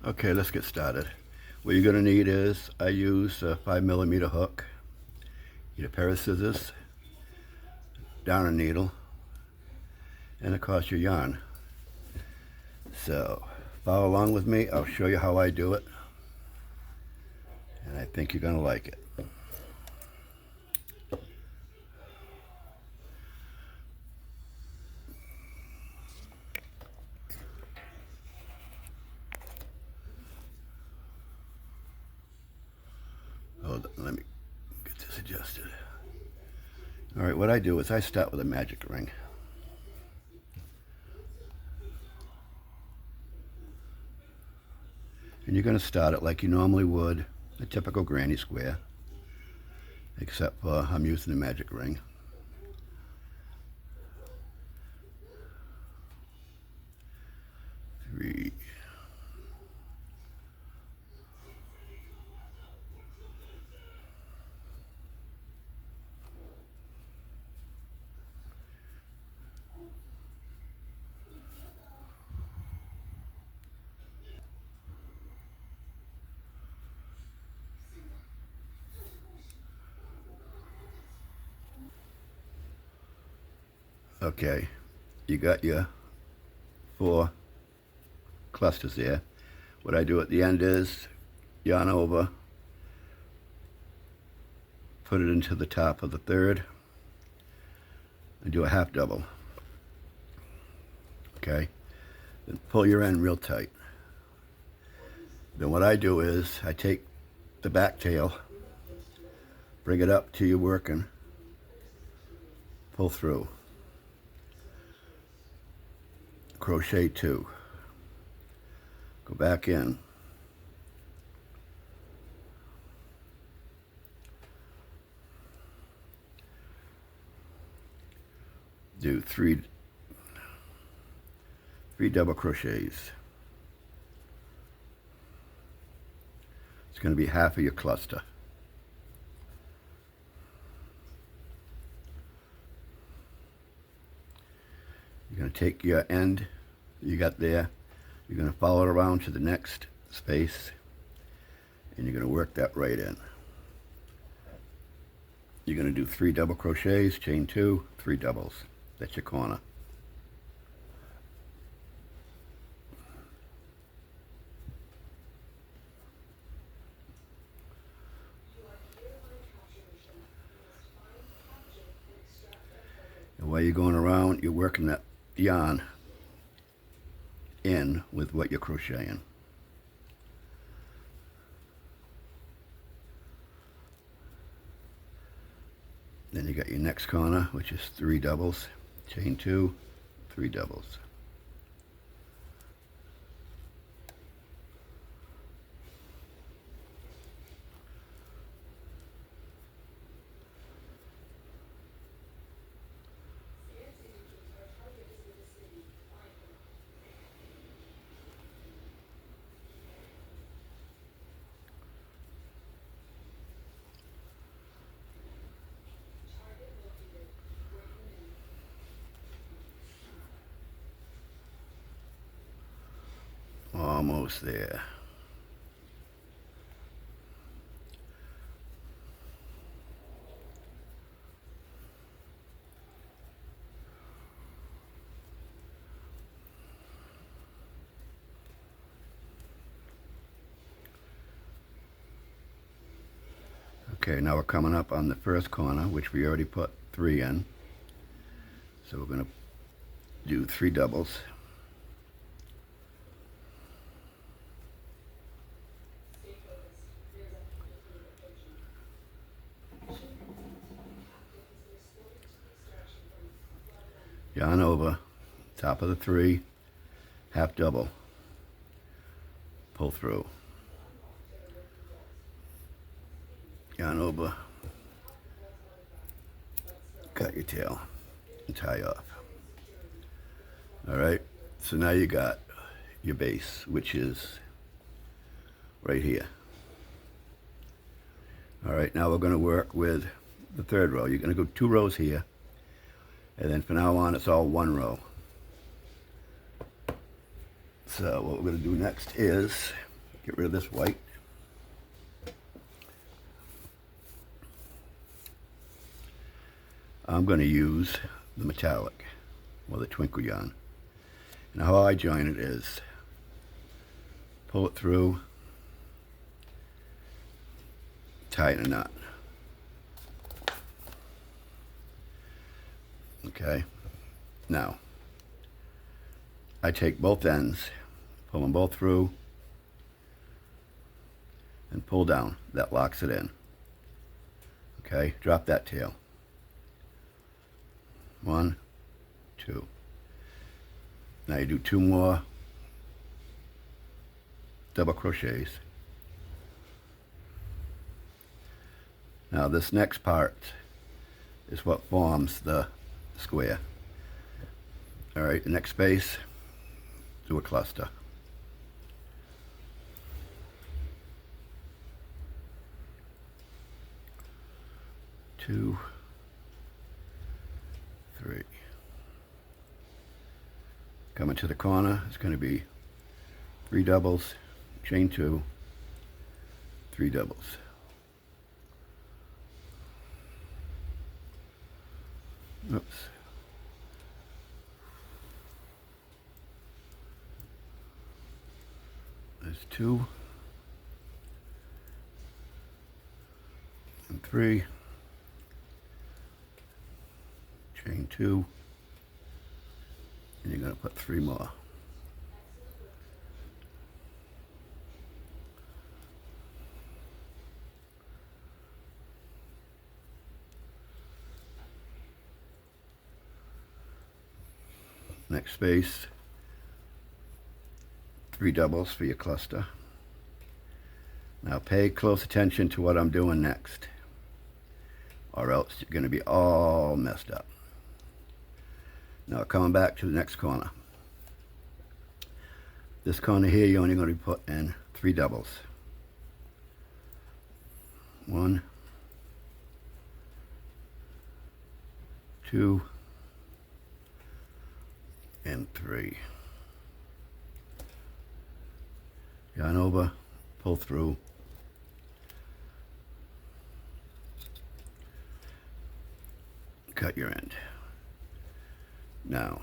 Okay, let's get started. What you're going to need is, I use a 5mm hook, need a pair of scissors, darning needle, and of course your yarn. So follow along with me. I'll show you how I do it, and I think you're going to like it. Hold on, let me get this adjusted. Alright, what I do is I start with a magic ring. And you're going to start it like you normally would a typical granny square, except for I'm using a magic ring. Three. Okay, you got your 4 clusters there. What I do at the end is yarn over, put it into the top of the third, and do a half double. Okay, then pull your end real tight. Then what I do is I take the back tail, bring it up to your working, pull through, crochet 2, go back in, do three double crochets. It's going to be half of your cluster. You're going to take your end you got there, you're going to follow it around to the next space, and you're going to work that right in. You're going to do 3 double crochets, chain 2, 3 doubles. That's your corner. And while you're going around, you're working that yarn in with what you're crocheting. Then you got your next corner, which is 3 doubles, chain 2, 3 doubles. Almost there. Okay, now we're coming up on the first corner, which we already put 3 in. So we're going to do 3 doubles. Yarn over, top of the 3, half double, pull through. Yarn over, cut your tail, and tie off. Alright, so now you got your base, which is right here. Alright, now we're going to work with the 3rd row. You're going to go 2 rows here, and then from now on it's all 1 row. So what we're going to do next is get rid of this white. I'm going to use the metallic, or the twinkle yarn. And how I join it is pull it through, tie it in a knot. Okay, now I take both ends, pull them both through, and pull down. That locks it in. Okay, drop that tail. 1, 2. Now you do 2 more double crochets. Now this next part is what forms the square. Alright, the next space, do a cluster. Two, 3. Coming to the corner, it's going to be 3 doubles, chain 2, 3 doubles. Oops. There's 2 and 3. Chain 2, and you're going to put 3 more. Next space, 3 doubles for your cluster. Now pay close attention to what I'm doing next, or else you're going to be all messed up. Now coming back to the next corner. This corner here, you're only going to be putting in 3 doubles. 1, 2, and 3. Yarn over, pull through. Cut your end. Now,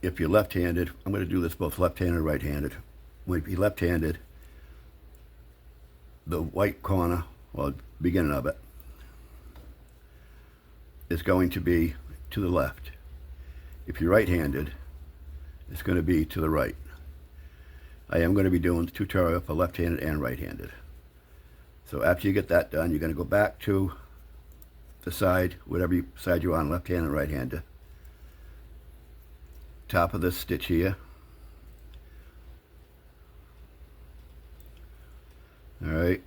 if you're left-handed, I'm going to do this both left-handed and right-handed. When you're left-handed, the white corner, or the beginning of it, is going to be to the left. If you're right-handed, it's going to be to the right. I am going to be doing the tutorial for left-handed and right-handed. So after you get that done, you're going to go back to the side, whatever side you're on, left-handed and right-handed. Top of this stitch here. Alright,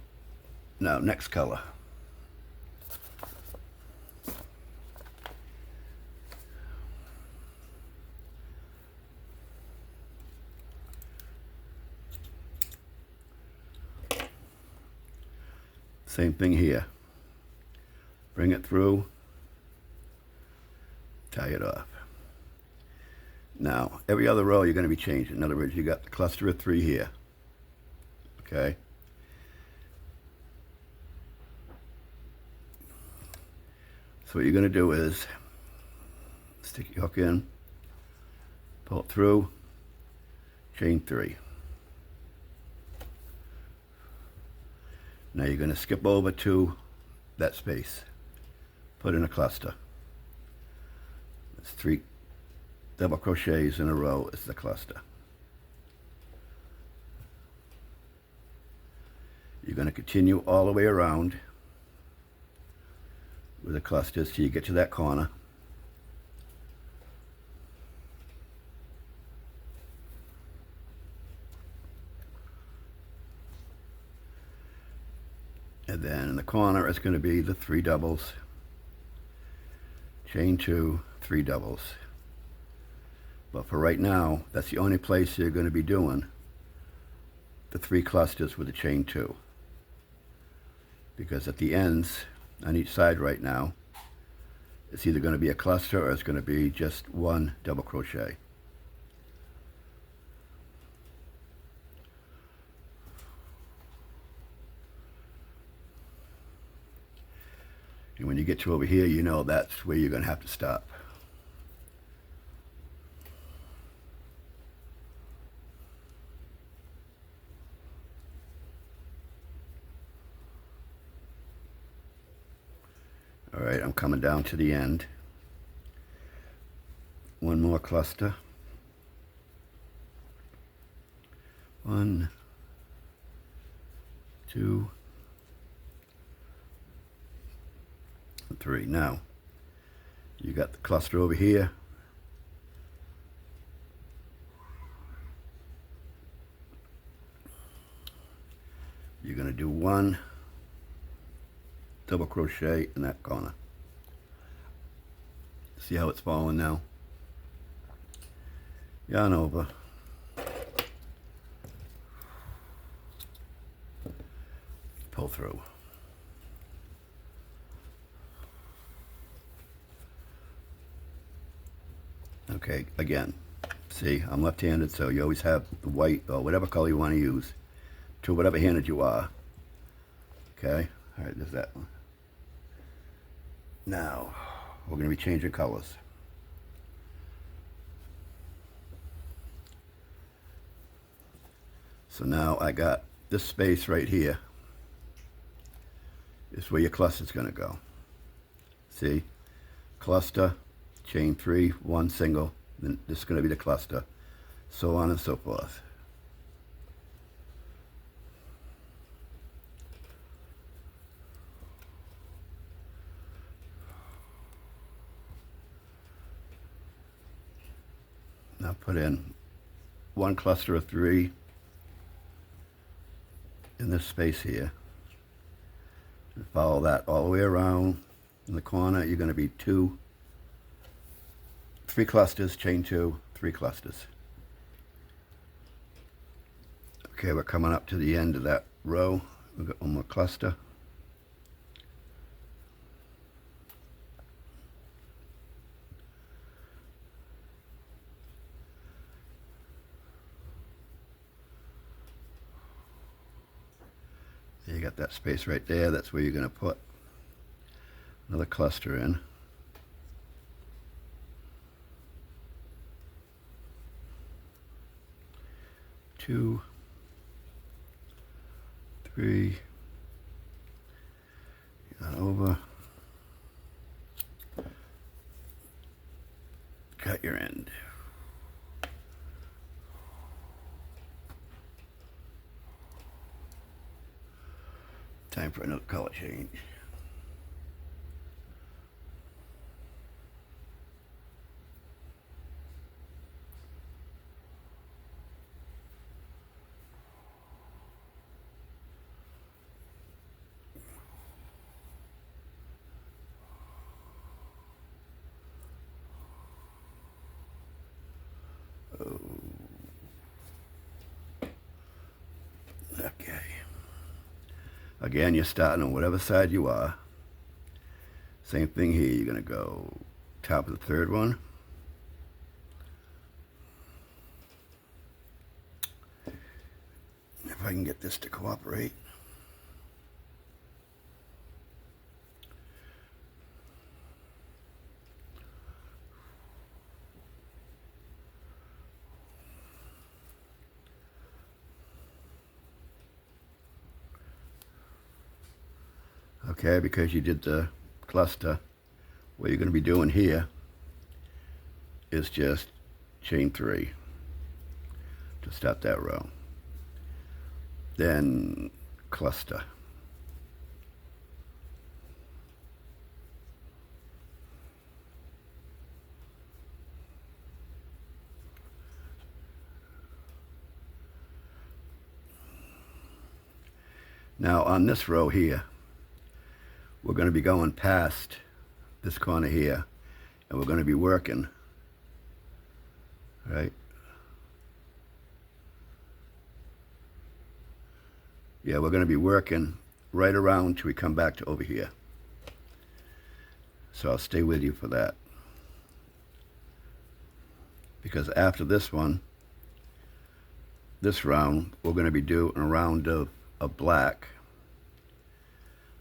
now next color. Same thing here. Bring it through, tie it off. Now, every other row you're going to be changing. In other words, you got the cluster of 3 here. Okay? So what you're going to do is stick your hook in, pull it through, chain 3. Now you're going to skip over to that space. Put in a cluster. It's 3 double crochets in a row is the cluster. You're going to continue all the way around with the clusters till you get to that corner. And then in the corner it's going to be the 3 doubles, chain 2, 3 doubles. But for right now, that's the only place you're going to be doing the 3 clusters with the chain 2. Because at the ends on each side right now, it's either going to be a cluster or it's going to be just 1 double crochet. And when you get to over here, you know that's where you're going to have to stop. All right, I'm coming down to the end. One more cluster. 1, 2, 3. Now, you got the cluster over here. You're going to do 1 double crochet in that corner. See how it's falling now? Yarn over. Pull through. Okay, again, see, I'm left-handed, so you always have the white or whatever color you want to use to whatever handed you are. Okay, all right, there's that one. Now, we're going to be changing colors. So now I got this space right here is where your cluster is going to go. See? Cluster, chain 3, 1 single, then this is going to be the cluster, so on and so forth. Now put in 1 cluster of 3 in this space here. And follow that all the way around. In the corner, you're going to be 3 clusters, chain 2, 3 clusters. Okay, we're coming up to the end of that row. We've got 1 more cluster. You got that space right there. That's where you're going to put another cluster in. Two, 3, got over, cut your end. Time for another color change. Okay. Again, you're starting on whatever side you are. Same thing here. You're going to go top of the 3rd one. If I can get this to cooperate. Okay, because you did the cluster, what you're going to be doing here is just chain 3 to start that row. Then cluster. Now on this row here, we're going to be going past this corner here, and we're going to be working, right? Yeah, we're going to be working right around till we come back to over here. So I'll stay with you for that. Because after this one, this round, we're going to be doing a round of black.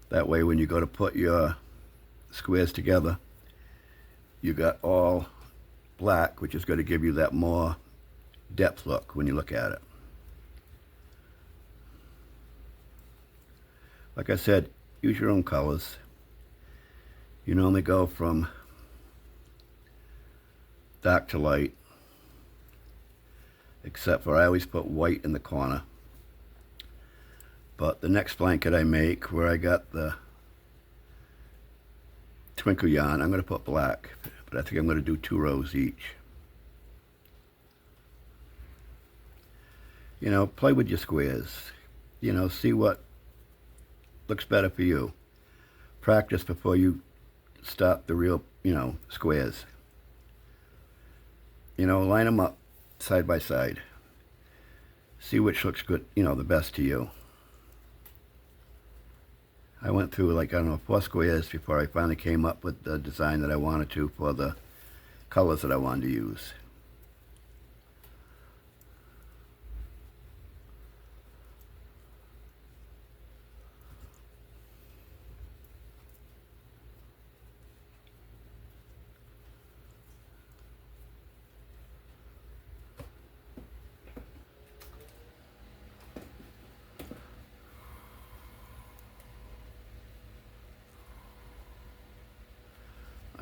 That way when you go to put your squares together, you got all black, which is going to give you that more depth look when you look at it. Like I said, use your own colors. You normally go from dark to light, except for I always put white in the corner. But the next blanket I make, where I got the twinkle yarn, I'm going to put black, but I think I'm going to do 2 rows each. You know, play with your squares. You know, see what looks better for you. Practice before you start the real, squares. You know, line them up side by side. See which looks good, the best to you. I went through, like, 4 squares before I finally came up with the design that I wanted to for the colors that I wanted to use.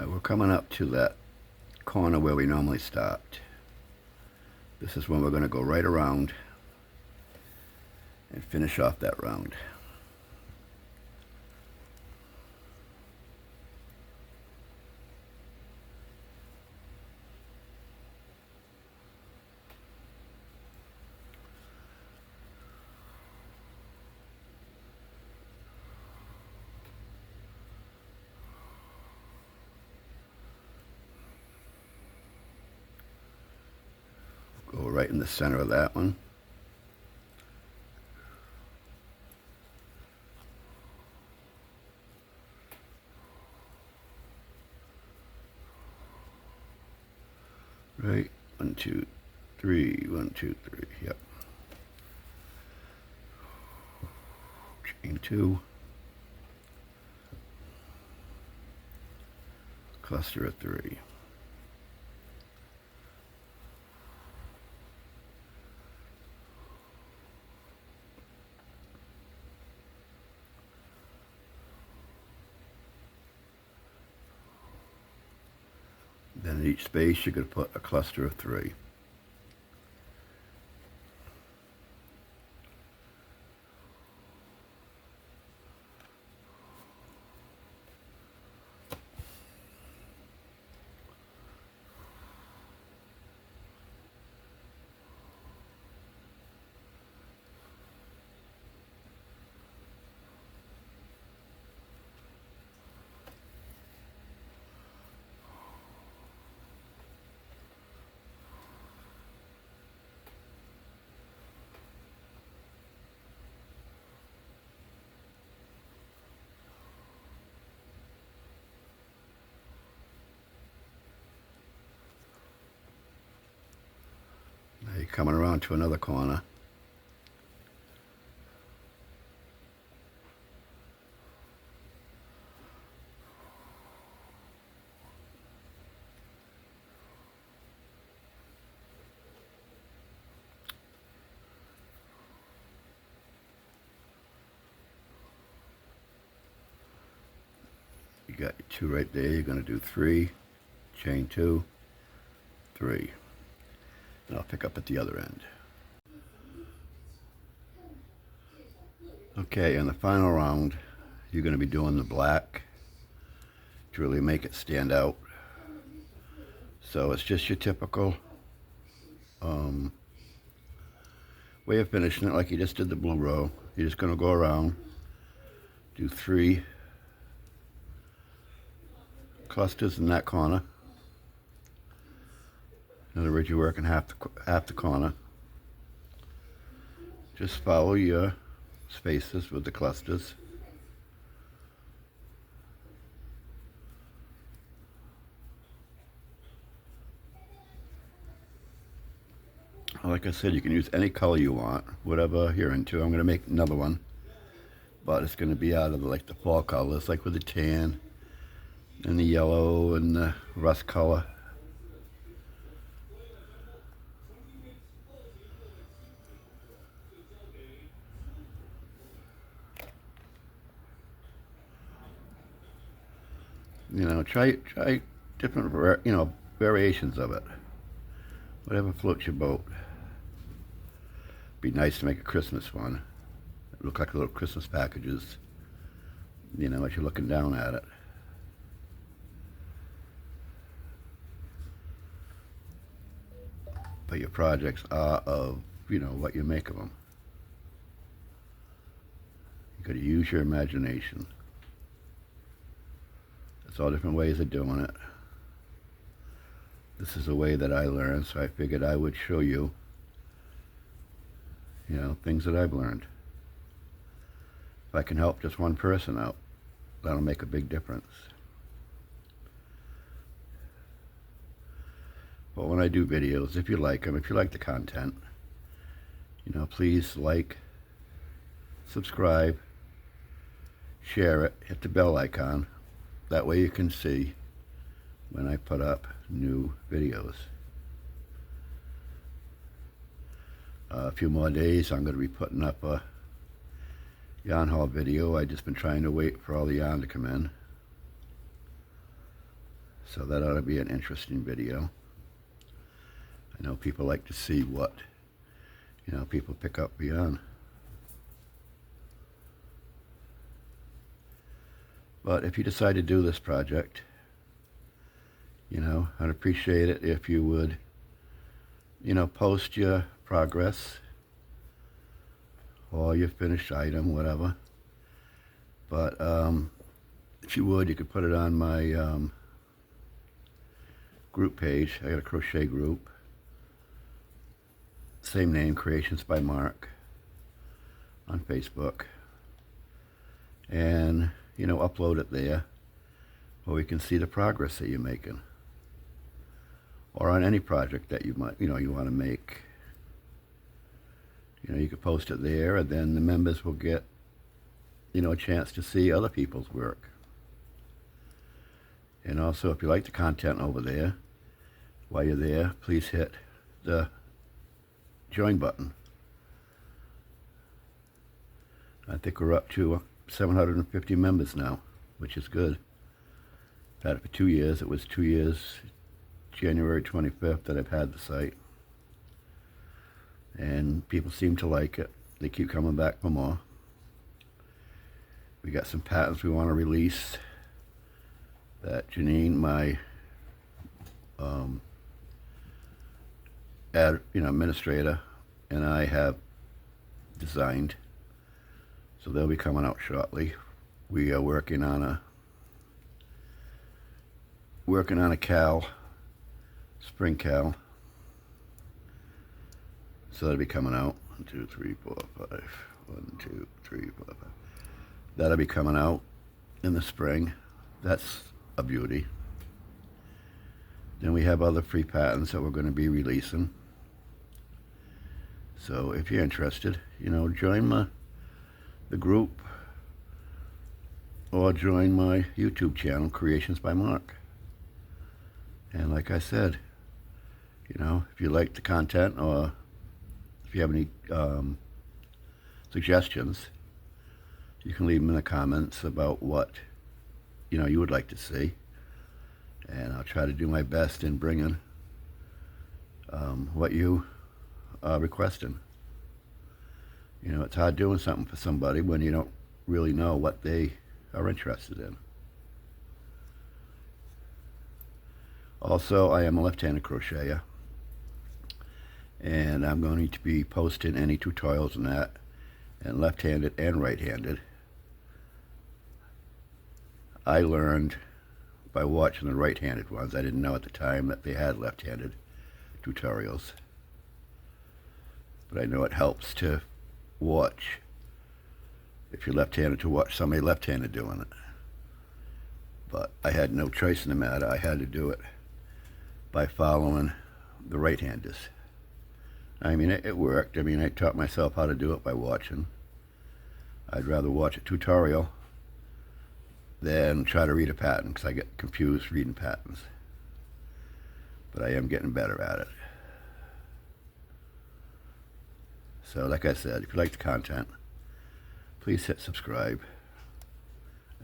We're coming up to that corner where we normally stopped. This is when we're going to go right around and finish off that round. Go right in the center of that one. Right, 1, 2, 3, 1, 2, 3, yep. Chain 2. Cluster of 3. Then in each space, you're going to put a cluster of 3. Now you're coming around to another corner. You got your 2 right there. You're going to do 3, chain 2, 3. And I'll pick up at the other end. Okay, in the final round, you're going to be doing the black to really make it stand out. So it's just your typical way of finishing it, like you just did the blue row. You're just going to go around, do 3 clusters in that corner. In other words, you're working half the corner. Just follow your spaces with the clusters. Like I said, you can use any color you want, whatever you're into. I'm going to make another one, but it's going to be out of the fall colors, like with the tan, and the yellow and the rust color. You know, try different, variations of it. Whatever floats your boat. Be nice to make a Christmas one. It look like little Christmas packages, you know, as you're looking down at it. But your projects are of, what you make of them. You got to use your imagination. There's all different ways of doing it. This is a way that I learned, so I figured I would show you, things that I've learned. If I can help just one person out, that'll make a big difference. But when I do videos, if you like them, if you like the content, please like, subscribe, share it, hit the bell icon. That way you can see when I put up new videos. A few more days, I'm going to be putting up a yarn haul video. I've just been trying to wait for all the yarn to come in. So that ought to be an interesting video. I know people like to see what, people pick up yarn. But if you decide to do this project, I'd appreciate it if you would, post your progress or your finished item, whatever. But if you would, you could put it on my group page. I got a crochet group. Same name, Creations by Marc, on Facebook. And, upload it there where we can see the progress that you're making. Or on any project that you might, you want to make. You could post it there, and then the members will get, a chance to see other people's work. And also, if you like the content over there, while you're there, please hit the join button. I think we're up to 750 members now, which is good. I've had it for 2 years. It was 2 years, January 25th, that I've had the site. And people seem to like it. They keep coming back for more. We got some patterns we want to release that Janine, my administrator, and I have designed. So they'll be coming out shortly. We are working on a cowl, spring cowl. So that'll be coming out. 1, 2, 3, 4, 5. 1, 2, 3, 4, 5. That'll be coming out in the spring. That's a beauty. Then we have other free patterns that we're going to be releasing. So if you're interested, join the group or join my YouTube channel, Creations by Marc. And like I said, if you like the content or if you have any suggestions, you can leave them in the comments about what you would like to see, and I'll try to do my best in bringing what you are requesting. It's hard doing something for somebody when you don't really know what they are interested in. Also, I am a left-handed crocheter, and I'm going to be posting any tutorials on that, and left-handed and right-handed. I learned by watching the right-handed ones. I didn't know at the time that they had left-handed tutorials, but I know it helps to watch, if you're left-handed, to watch somebody left-handed doing it. But I had no choice in the matter. I had to do it by following the right-handers. I mean, it worked. I mean, I taught myself how to do it by watching. I'd rather watch a tutorial than try to read a pattern, because I get confused reading patterns. But I am getting better at it. So like I said, if you like the content, please hit subscribe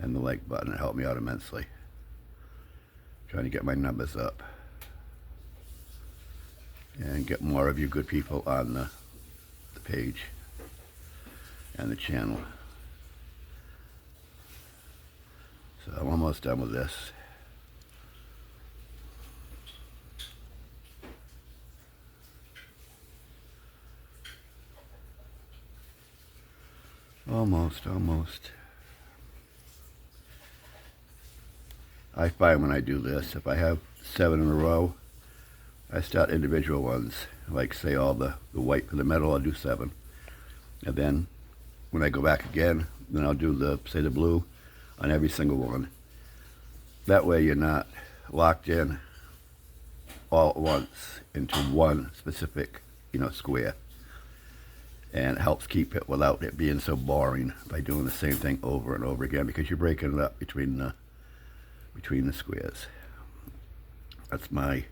and the like button. It helped me out immensely. Trying to get my numbers up and get more of you good people on the page and the channel. So I'm almost done with this. Almost. I find when I do this, if I have 7 in a row, I start individual ones, like say all the white for the metal, I'll do 7. And then when I go back again, then I'll do say the blue on every single one. That way you're not locked in all at once into one specific, square. And it helps keep it without it being so boring by doing the same thing over and over again, because you're breaking it up between the squares. That's my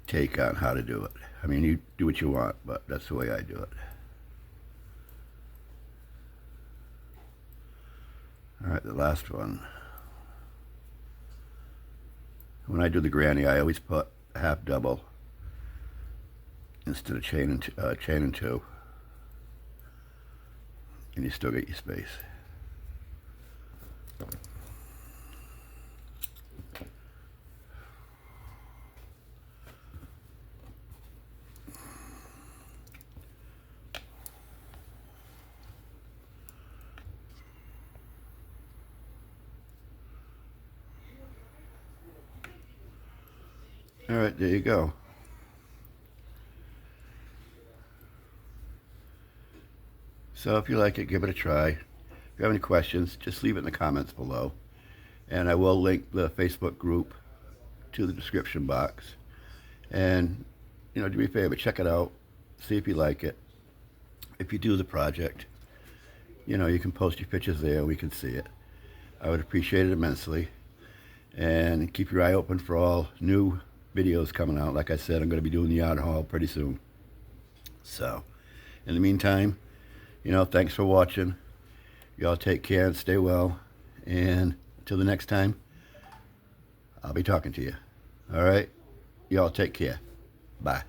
take on how to do it. I mean, you do what you want, but that's the way I do it. Alright, the last one. When I do the granny, I always put a half double instead of chain and 2. And you still get your space. All right, there you go. So if you like it, give it a try. If you have any questions, just leave it in the comments below. And I will link the Facebook group to the description box. And, do me a favor, check it out. See if you like it. If you do the project, you can post your pictures there and we can see it. I would appreciate it immensely. And keep your eye open for all new videos coming out. Like I said, I'm going to be doing the yard haul pretty soon. So, in the meantime, thanks for watching. Y'all take care and stay well. And until the next time, I'll be talking to you. All right? Y'all take care. Bye.